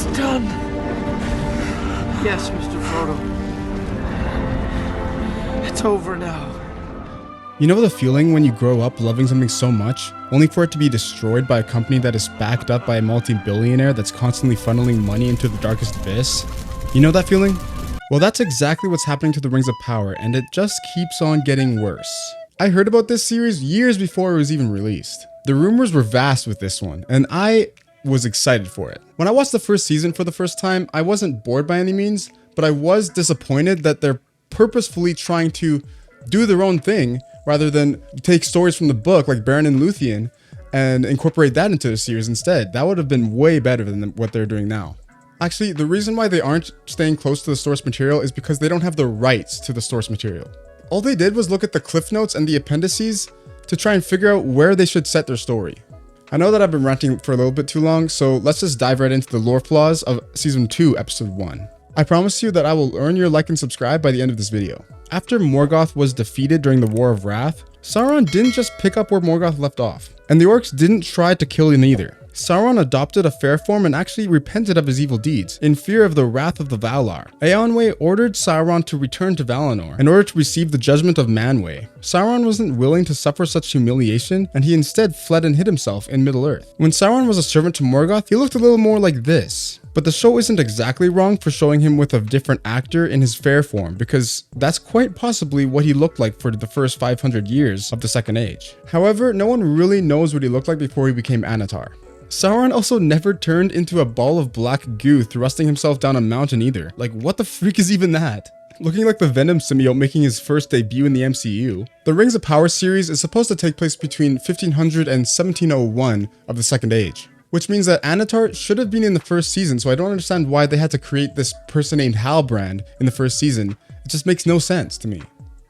It's done. Yes, Mr. Frodo. It's over now. You know the feeling when you grow up loving something so much, only for it to be destroyed by a company that is backed up by a multi-billionaire that's constantly funneling money into the darkest abyss? You know that feeling? Well, that's exactly what's happening to the Rings of Power, and it just keeps on getting worse. I heard about this series years before it was even released. The rumors were vast with this one, and I was excited for it. When I watched the first season for the first time, I wasn't bored by any means, but I was disappointed that they're purposefully trying to do their own thing rather than take stories from the book like Beren and Luthien and incorporate that into the series instead. That would have been way better than what they're doing now. Actually, the reason why they aren't staying close to the source material is because they don't have the rights to the source material. All they did was look at the cliff notes and the appendices to try and figure out where they should set their story. I know that I've been ranting for a little bit too long, so let's just dive right into the lore flaws of Season 2, Episode 1. I promise you that I will earn your like and subscribe by the end of this video. After Morgoth was defeated during the War of Wrath, Sauron didn't just pick up where Morgoth left off, and the orcs didn't try to kill him either. Sauron adopted a fair form and actually repented of his evil deeds, in fear of the wrath of the Valar. Eowyn ordered Sauron to return to Valinor in order to receive the judgment of Manwë. Sauron wasn't willing to suffer such humiliation, and he instead fled and hid himself in Middle-earth. When Sauron was a servant to Morgoth, he looked a little more like this. But the show isn't exactly wrong for showing him with a different actor in his fair form, because that's quite possibly what he looked like for the first 500 years of the Second Age. However, no one really knows what he looked like before he became Annatar. Sauron also never turned into a ball of black goo thrusting himself down a mountain either. Like, what the freak is even that? Looking like the Venom symbiote making his first debut in the MCU. The Rings of Power series is supposed to take place between 1500 and 1701 of the Second Age, which means that Annatar should have been in the first season, so I don't understand why they had to create this person named Halbrand in the first season. It just makes no sense to me.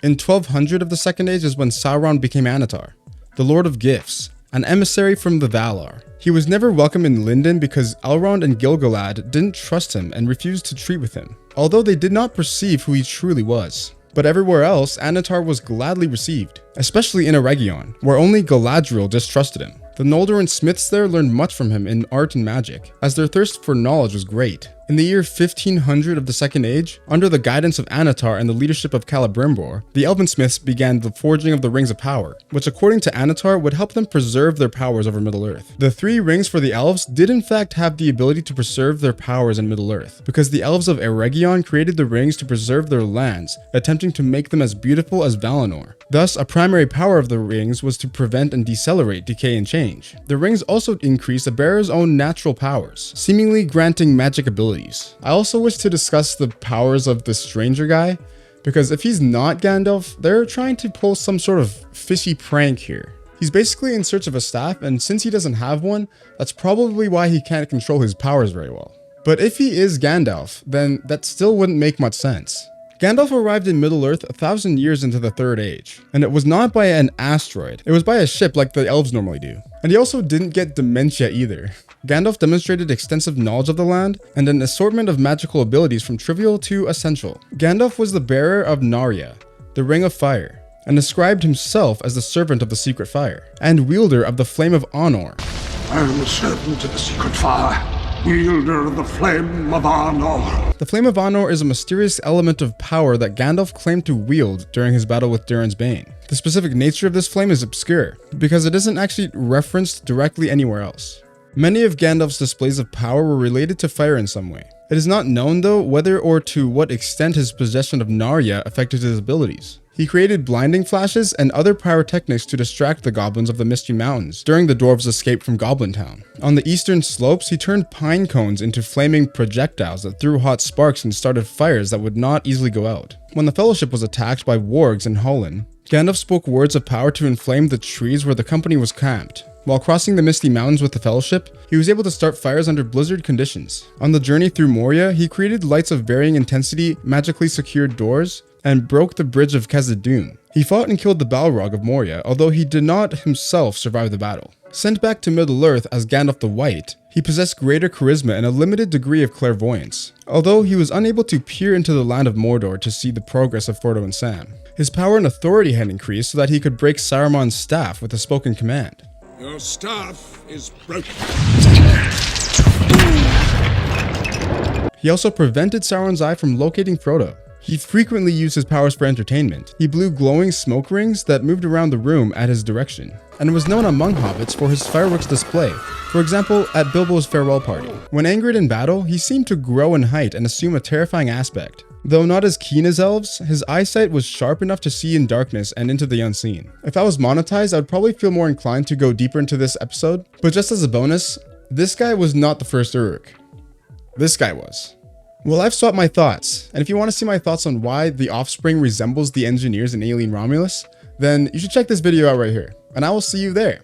In 1200 of the Second Age is when Sauron became Annatar, the Lord of Gifts, an emissary from the Valar. He was never welcome in Lindon because Elrond and Gil-galad didn't trust him and refused to treat with him, although they did not perceive who he truly was. But everywhere else, Annatar was gladly received, especially in Eregion, where only Galadriel distrusted him. The Noldor and smiths there learned much from him in art and magic, as their thirst for knowledge was great. In the year 1500 of the Second Age, under the guidance of Annatar and the leadership of Celebrimbor, the Elven Smiths began the forging of the Rings of Power, which according to Annatar would help them preserve their powers over Middle-earth. The three rings for the elves did in fact have the ability to preserve their powers in Middle-earth, because the elves of Eregion created the rings to preserve their lands, attempting to make them as beautiful as Valinor. Thus, a primary power of the rings was to prevent and decelerate decay and change. The rings also increased the bearer's own natural powers, seemingly granting magic abilities. I also wish to discuss the powers of the stranger guy, because if he's not Gandalf, they're trying to pull some sort of fishy prank here. He's basically in search of a staff, and since he doesn't have one, that's probably why he can't control his powers very well. But if he is Gandalf, then that still wouldn't make much sense. Gandalf arrived in Middle-earth 1,000 years into the Third Age, and it was not by an asteroid, it was by a ship like the elves normally do. And he also didn't get dementia either. Gandalf demonstrated extensive knowledge of the land, and an assortment of magical abilities from trivial to essential. Gandalf was the bearer of Narya, the Ring of Fire, and described himself as the servant of the secret fire, and wielder of the Flame of Honor. I am a servant of the secret fire, wielder of the Flame of Honor. The Flame of Honor is a mysterious element of power that Gandalf claimed to wield during his battle with Durin's Bane. The specific nature of this flame is obscure, because it isn't actually referenced directly anywhere else. Many of Gandalf's displays of power were related to fire in some way. It is not known though whether or to what extent his possession of Narya affected his abilities. He created blinding flashes and other pyrotechnics to distract the goblins of the Misty Mountains during the dwarves' escape from Goblin Town. On the eastern slopes, he turned pine cones into flaming projectiles that threw hot sparks and started fires that would not easily go out. When the Fellowship was attacked by wargs in Hollin, Gandalf spoke words of power to inflame the trees where the company was camped. While crossing the Misty Mountains with the Fellowship, he was able to start fires under blizzard conditions. On the journey through Moria, he created lights of varying intensity, magically secured doors, and broke the bridge of Khazad-dûm. He fought and killed the Balrog of Moria, although he did not himself survive the battle. Sent back to Middle-earth as Gandalf the White, he possessed greater charisma and a limited degree of clairvoyance, although he was unable to peer into the land of Mordor to see the progress of Frodo and Sam. His power and authority had increased so that he could break Saruman's staff with a spoken command. Your staff is broken. He also prevented Sauron's eye from locating Frodo. He frequently used his powers for entertainment. He blew glowing smoke rings that moved around the room at his direction, and was known among hobbits for his fireworks display. For example, at Bilbo's farewell party. When angered in battle, he seemed to grow in height and assume a terrifying aspect. Though not as keen as elves, his eyesight was sharp enough to see in darkness and into the unseen. If I was monetized, I would probably feel more inclined to go deeper into this episode, but just as a bonus, this guy was not the first Uruk. This guy was. Well, I've swapped my thoughts, and if you want to see my thoughts on why the offspring resembles the engineers in Alien Romulus, then you should check this video out right here, and I will see you there.